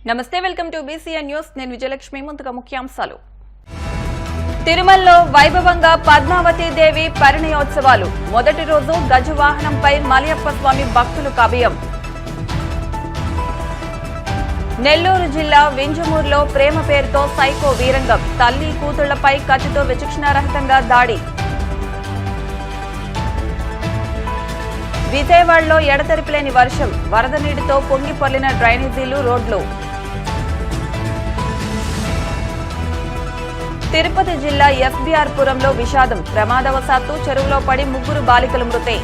నమస్తే welcome to BCN news నేను విజయలక్ష్మి ముందుగా ముఖ్యాంశాలు తిరుమలలో వైభవంగా పద్మావతి దేవి పరిణయోత్సవాలు మొదటి రోజు గజవాహనంపై మలయప్ప స్వామి భక్తులు కబియం నెల్లూరు జిల్లా వింజమూరులో ప్రేమ పేరుతో సైకో వీరంగం తల్లి కూతుళ్లపై కత్తితో విచక్షణారహితంగా దాడి విజయవాడలో ఎడతెరిపిలేని వర్షం వరద నీటితో పొంగి పొర్లిన డ్రైనేజీలు రోడ్లు తిరుపతి జిల్లా ఎస్బీఆర్ పురంలో విషాదం ప్రమాదవశాత్తు చెరువులో పడి 3 బాలికలు మృతి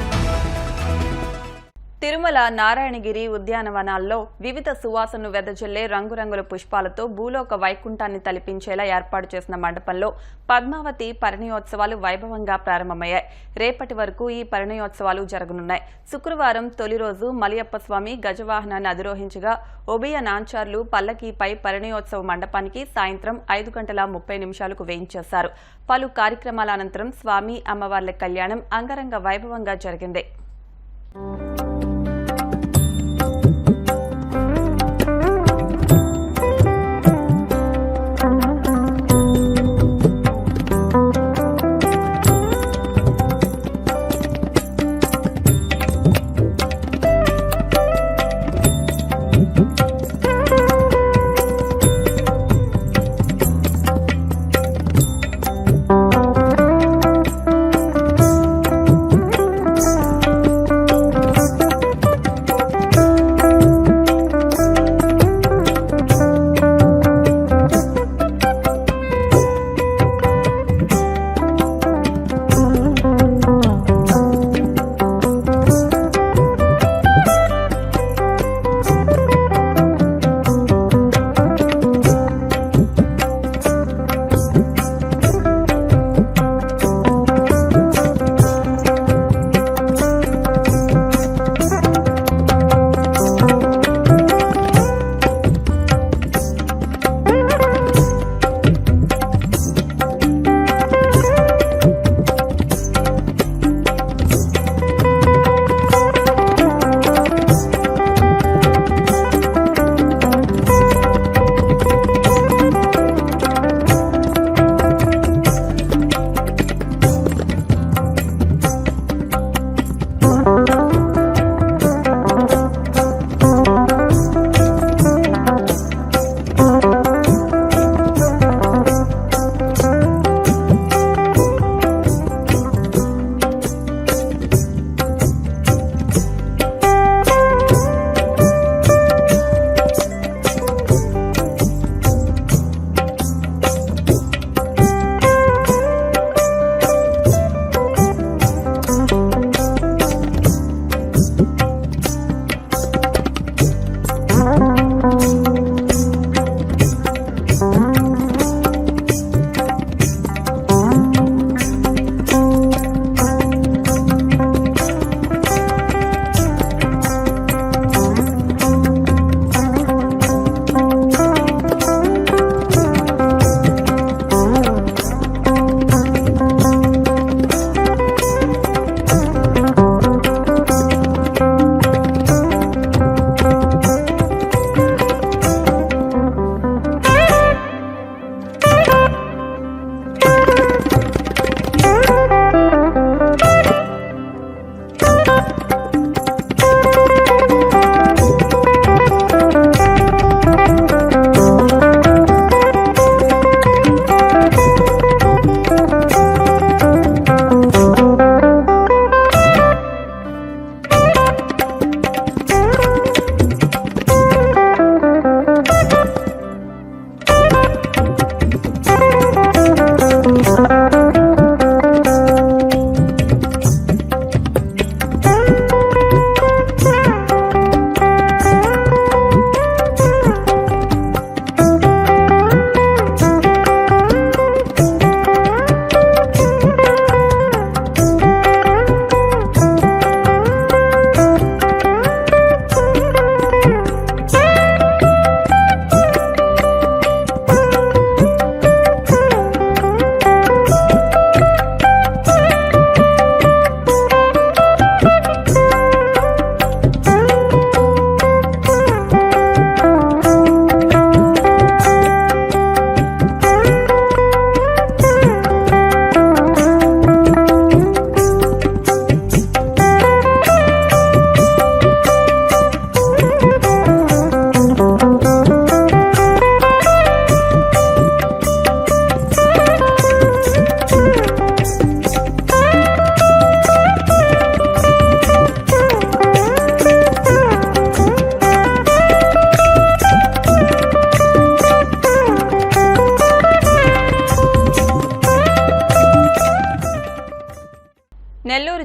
తిరుమల నారాయణగిరి ఉద్యానవనాల్లో వివిధ సువాసనను వెదజల్లే రంగురంగుల పుష్పాలతో భూలోక వైకుంఠాన్ని తలిపించేలా ఏర్పాటు చేసిన మండపంలో పద్మావతి పరిణయోత్సవాలు వైభవంగా ప్రారంభమయ్యాయి. రేపటి వరకు ఈ పరిణయోత్సవాలు జరగనున్నాయి. శుక్రవారం తొలి రోజు మలయప్ప స్వామి గజవాహనాన్ని అధిరోహించగా ఉభయ నాంచార్లు పల్లకీపై పరిణయోత్సవ మండపానికి సాయంత్రం 5:30 వేయించేశారు. పలు కార్యక్రమాల అనంతరం స్వామి అమ్మవార్ల కళ్యాణం అంగరంగ వైభవంగా జరిగింది.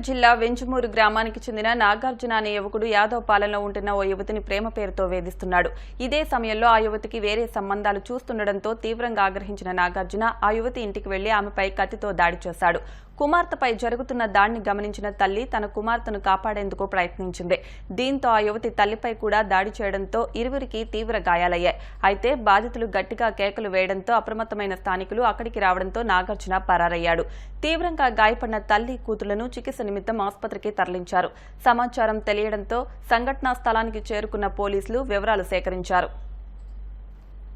నెల్లూరు జిల్లా వెంచుమూరు గ్రామానికి చెందిన నాగార్జున అనే యువకుడు యాదవ్ పాలనలో ఉంటున్న ఓ యువతిని ప్రేమ పేరుతో వేధిస్తున్నాడు. ఇదే సమయంలో ఆ యువతికి వేరే సంబంధాలు చూస్తుండటంతో తీవ్రంగా ఆగ్రహించిన నాగార్జున ఆ యువతి ఇంటికి వెళ్లి ఆమెపై కత్తితో దాడి చేశాడు. కుమార్తెపై జరుగుతున్న దాడిని గమనించిన తల్లి తన కుమార్తెను కాపాడేందుకు ప్రయత్నించింది. దీంతో ఆ యువతి తల్లిపై కూడా దాడి చేయడంతో ఇరువురికి తీవ్ర గాయాలయ్యాయి. అయితే బాధితులు గట్టిగా కేకలు వేయడంతో అప్రమత్తమైన స్థానికులు అక్కడికి రావడంతో నాగార్జున పరారయ్యాడు. తీవ్రంగా గాయపడిన తల్లి కూతుళ్లను చికిత్స నిమిత్తం ఆసుపత్రికి తరలించారు. సమాచారం తెలియడంతో సంఘటనా స్థలానికి చేరుకున్న పోలీసులు వివరాలు సేకరించారు.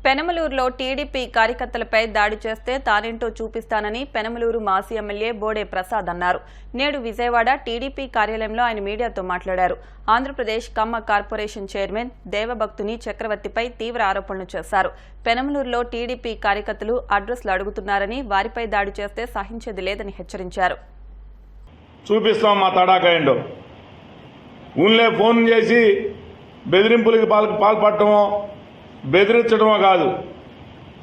పెనమలూరులో టీడీపీ కార్యకర్తలపై దాడి చేస్తే తానేంటో చూపిస్తానని పెనమలూరు మాజీ ఎమ్మెల్యే బోడే ప్రసాద్ అన్నారు. నేడు విజయవాడ టీడీపీ కార్యాలయంలో ఆయన మీడియాతో మాట్లాడారు. ఆంధ్రప్రదేశ్ కమ్మ కార్పొరేషన్ చైర్మన్ దేవభక్తుని చక్రవర్తిపై తీవ్ర ఆరోపణలు చేశారు. పెనమలూరులో టీడీపీ కార్యకర్తలు అడ్రస్లు అడుగుతున్నారని వారిపై దాడి చేస్తే సహించేది లేదని హెచ్చరించారు. చూపిస్తాం మా తడాకాయండో ఊళ్ళే ఫోన్ చేసి బెదిరింపులకి పాల్పడటమో బెదిరించడమో కాదు.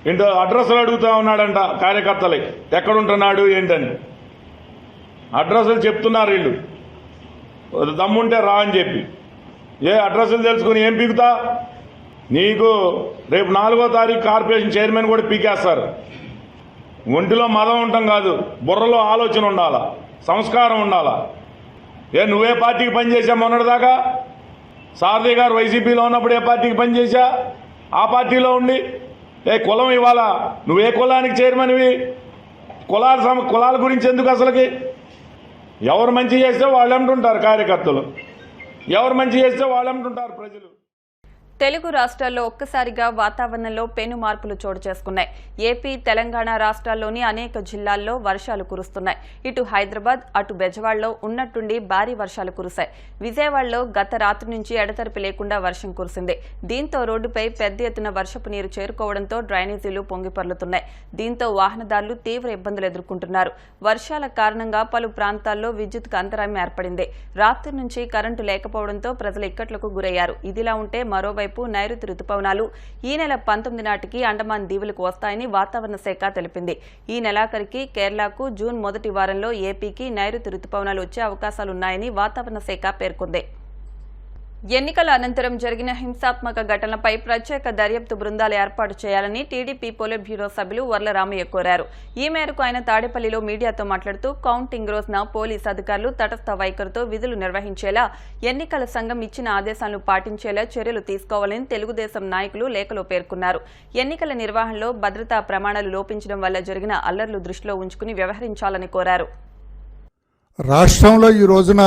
ఇంటో అడ్రస్లు అడుగుతా ఉన్నాడంట కార్యకర్తలకి, ఎక్కడుంటున్నాడు ఏంటని. అడ్రస్లు చెప్తున్నారు వీళ్ళు, దమ్ముంటే రా అని చెప్పి. ఏ అడ్రస్లు తెలుసుకుని ఏం పీకుతా? నీకు రేపు 4వ తారీఖు కార్పొరేషన్ చైర్మన్ కూడా పీకేస్తారు. ఒంటిలో మదం ఉండటం కాదు, బుర్రలో ఆలోచన ఉండాలా, సంస్కారం ఉండాలా. నువ్వే పార్టీకి పనిచేసా? మొన్నటిదాకా సారథి గారు వైసీపీలో ఉన్నప్పుడు ఏ పార్టీకి పనిచేసా? ఆ పార్టీలో ఉండి కులం ఇవ్వాలా? నువ్వే కులానికి చైర్మన్వి? కులాల గురించి ఎందుకు అసలుకి? ఎవరు మంచి చేస్తే వాళ్ళు అంటుంటారు కార్యకర్తలు, ఎవరు మంచి చేస్తే వాళ్ళు అంటుంటారు ప్రజలు. తెలుగు రాష్ట్రాల్లో ఒక్కసారిగా వాతావరణంలో పెను మార్పులు చోటు చేసుకున్నాయి. ఏపీ, తెలంగాణ రాష్ట్రాల్లోని అనేక జిల్లాల్లో వర్షాలు కురుస్తున్నాయి. ఇటు హైదరాబాద్, అటు బెజవాడలో ఉన్నట్టుండి భారీ వర్షాలు కురిశాయి. విజయవాడలో గత రాత్రి నుంచి ఎడతెరిపి లేకుండా వర్షం కురిసింది. దీంతో రోడ్డుపై పెద్ద ఎత్తున వర్షపు నీరు చేరుకోవడంతో డ్రైనేజీలు పొంగిపొర్లుతున్నాయి. దీంతో వాహనదారులు తీవ్ర ఇబ్బందులు ఎదుర్కొంటున్నారు. వర్షాల కారణంగా పలు ప్రాంతాల్లో విద్యుత్కు అంతరాయం ఏర్పడింది. రాత్రి నుంచి కరెంటు లేకపోవడంతో ప్రజలు ఇక్కట్లకు గురయ్యారు. ఇదిలా ఉంటే మరోవైపు నైరుతి రుతుపవనాలు ఈ నెల 19 నాటికి అండమాన్ దీవులకు వస్తాయని వాతావరణ శాఖ తెలిపింది. ఈ నెలాఖరికి కేరళకు, జూన్ మొదటి వారంలో ఏపీకి నైరుతి రుతుపవనాలు వచ్చే అవకాశాలున్నాయని వాతావరణ శాఖ పేర్కొంది. ఎన్నికల అనంతరం జరిగిన హింసాత్మక ఘటనలపై ప్రత్యేక దర్యాప్తు బృందాలు ఏర్పాటు చేయాలని టీడీపీ పోలిట్ బ్యూరో సభ్యులు వర్ల రామయ్య కోరారు. ఈ మేరకు ఆయన తాడేపల్లిలో మీడియాతో మాట్లాడుతూ కౌంటింగ్ రోజున పోలీసు అధికారులు తటస్థ వైఖరితో విధులు నిర్వహించేలా, ఎన్నికల సంఘం ఇచ్చిన ఆదేశాలను పాటించేలా చర్యలు తీసుకోవాలని తెలుగుదేశం నాయకులు లేఖలో పేర్కొన్నారు. ఎన్నికల నిర్వహణలో భద్రతా ప్రమాణాలు లోపించడం వల్ల జరిగిన అల్లర్లు దృష్టిలో ఉంచుకుని వ్యవహరించాలని కోరారు. రాష్ట్రంలో ఈ రోజున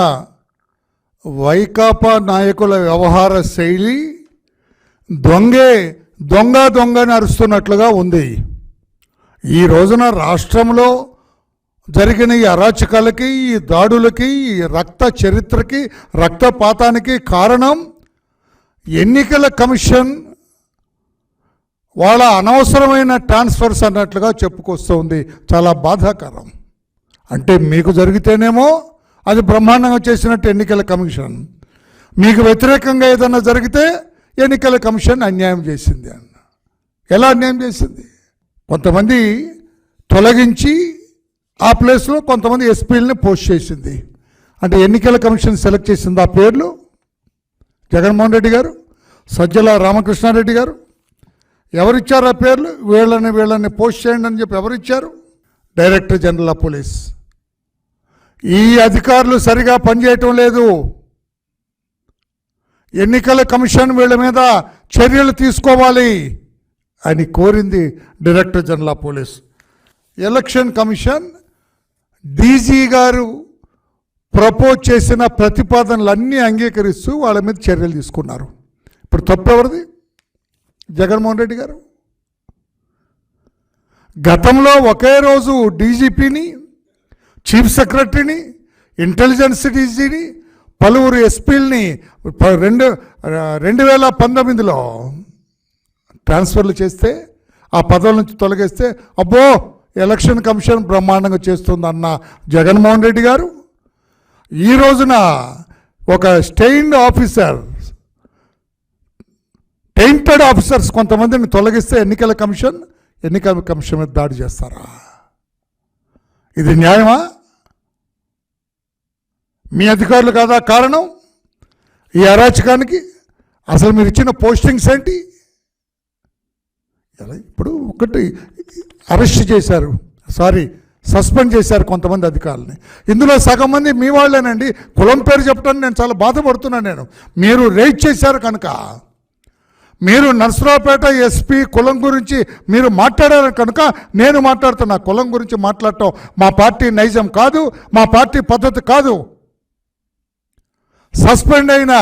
వైకాపా నాయకుల వ్యవహార శైలి దొంగ నరుస్తున్నట్లుగా ఉంది. ఈ రోజున రాష్ట్రంలో జరిగిన ఈ అరాచకాలకి, ఈ దాడులకి, ఈ రక్త చరిత్రకి, రక్తపాతానికి కారణం ఎన్నికల కమిషన్ వాళ్ళ అనవసరమైన ట్రాన్స్ఫర్స్ అన్నట్లుగా చెప్పుకొస్తుంది. చాలా బాధాకరం. అంటే మీకు జరిగితేనేమో అది బ్రహ్మాండంగా చేసినట్టు ఎన్నికల కమిషన్, మీకు వ్యతిరేకంగా ఏదన్నా జరిగితే ఎన్నికల కమిషన్ అన్యాయం చేసింది అన్న. ఎలా అన్యాయం చేసింది? కొంతమంది తొలగించి ఆ ప్లేస్లో కొంతమంది ఎస్పీలని పోస్ట్ చేసింది. అంటే ఎన్నికల కమిషన్ సెలెక్ట్ చేసింది ఆ పేర్లు జగన్మోహన్ రెడ్డి గారు, సజ్జల రామకృష్ణారెడ్డి గారు. ఎవరిచ్చారు ఆ పేర్లు? వీళ్ళని పోస్ట్ చేయండి అని చెప్పి ఎవరిచ్చారు? Director general of police. ఈ అధికారులు సరిగా పనిచేయటం లేదు. ఎన్నికల కమిషన్ వీళ్ళ మీద చర్యలు తీసుకోవాలి అని కోరింది director general of police. Election commission DG గారు ప్రపోజ్ చేసిన ప్రతిపాదనలన్నీ అంగీకరిస్తూ వాళ్ళ మీద చర్యలు తీసుకున్నారు. ఇప్పుడు తప్పెవరిది? జగన్మోహన్ రెడ్డి గారు. గతంలో ఒకే రోజు డీజీపీని, చీఫ్ సెక్రటరీని, ఇంటెలిజెన్స్ డీజీని, పలువురు ఎస్పీలని 2019లో ట్రాన్స్ఫర్లు చేస్తే, ఆ పదవుల నుంచి తొలగిస్తే అబ్బో ఎలక్షన్ కమిషన్ బ్రహ్మాండంగా చేస్తుందన్న జగన్మోహన్ రెడ్డి గారు ఈ రోజున ఒక టెయింటెడ్ ఆఫీసర్స్ కొంతమందిని తొలగిస్తే ఎన్నికల కమిషన్ మీద దాడి చేస్తారా? ఇది న్యాయమా? మీ అధికారులు కాదా కారణం ఈ అరాచకానికి? అసలు మీరు ఇచ్చిన పోస్టింగ్స్ ఏంటి? ఇప్పుడు ఒకటి అరెస్ట్ చేశారు, సస్పెండ్ చేశారు కొంతమంది అధికారులని. ఇందులో సగం మంది మీ వాళ్ళేనండి. కులం పేరు చెప్పడానికి నేను చాలా బాధపడుతున్నాను. మీరు రేట్ చేశారు కనుక, మీరు నర్సరావుపేట ఎస్పీ కులం గురించి మీరు మాట్లాడారు కనుక నేను మాట్లాడుతున్నా. కులం గురించి మాట్లాడటం మా పార్టీ నైజం కాదు, మా పార్టీ పద్ధతి కాదు. సస్పెండ్ అయిన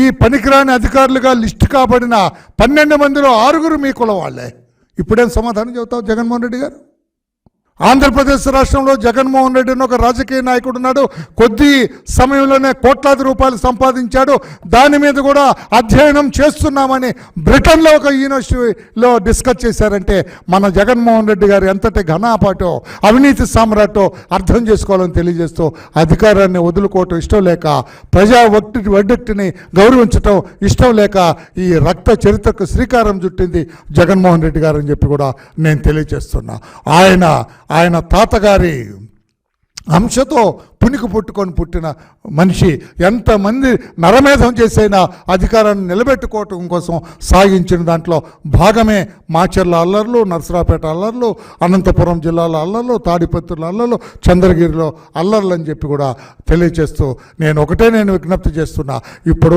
ఈ పనికిరాని అధికారులుగా లిస్టు కాబడిన 12 మందిలో 6 మీ కులం వాళ్ళే. ఇప్పుడేం సమాధానం చెబుతావు జగన్మోహన్ రెడ్డి గారు? ఆంధ్రప్రదేశ్ రాష్ట్రంలో జగన్మోహన్ రెడ్డి అని ఒక రాజకీయ నాయకుడు ఉన్నాడు. కొద్ది సమయంలోనే కోట్లాది రూపాయలు సంపాదించాడు. దాని మీద కూడా అధ్యయనం చేస్తున్నామని బ్రిటన్లో ఒక యూనివర్సిటీలో డిస్కస్ చేశారంటే మన జగన్మోహన్ రెడ్డి గారు ఎంతటి ఘనాపాటో అవినీతి సామ్రాటో అర్థం చేసుకోవాలని తెలియజేస్తూ అధికారాన్ని వదులుకోవటం ఇష్టం లేక, ప్రజా వడ్డెట్టిని గౌరవించటం ఇష్టం లేక ఈ రక్త చరిత్రకు శ్రీకారం చుట్టింది జగన్మోహన్ రెడ్డి గారు అని చెప్పి కూడా నేను తెలియజేస్తున్నా. ఆయన తాతగారి అంశతో పునికి పుట్టుకొని పుట్టిన మనిషి ఎంతమంది నరమేధం చేసైనా అధికారాన్ని నిలబెట్టుకోవటం కోసం సాగించిన దాంట్లో భాగమే మాచర్ల అల్లర్లు, నర్సరావుపేట అల్లర్లు, అనంతపురం జిల్లాలో అల్లర్లు, తాడిపత్రుల అల్లర్లు, చంద్రగిరిలో అల్లర్లు అని చెప్పి కూడా తెలియజేస్తూ నేను విజ్ఞప్తి చేస్తున్నా. ఇప్పుడు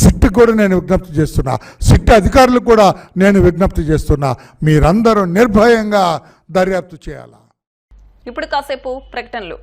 సిట్కి కూడా నేను విజ్ఞప్తి చేస్తున్నా. సిట్ అధికారులకు కూడా నేను విజ్ఞప్తి చేస్తున్నా. మీరందరూ నిర్భయంగా దర్యాప్తు చేయాలా. ఇప్పుడు కాసేపు ప్రకటనలు.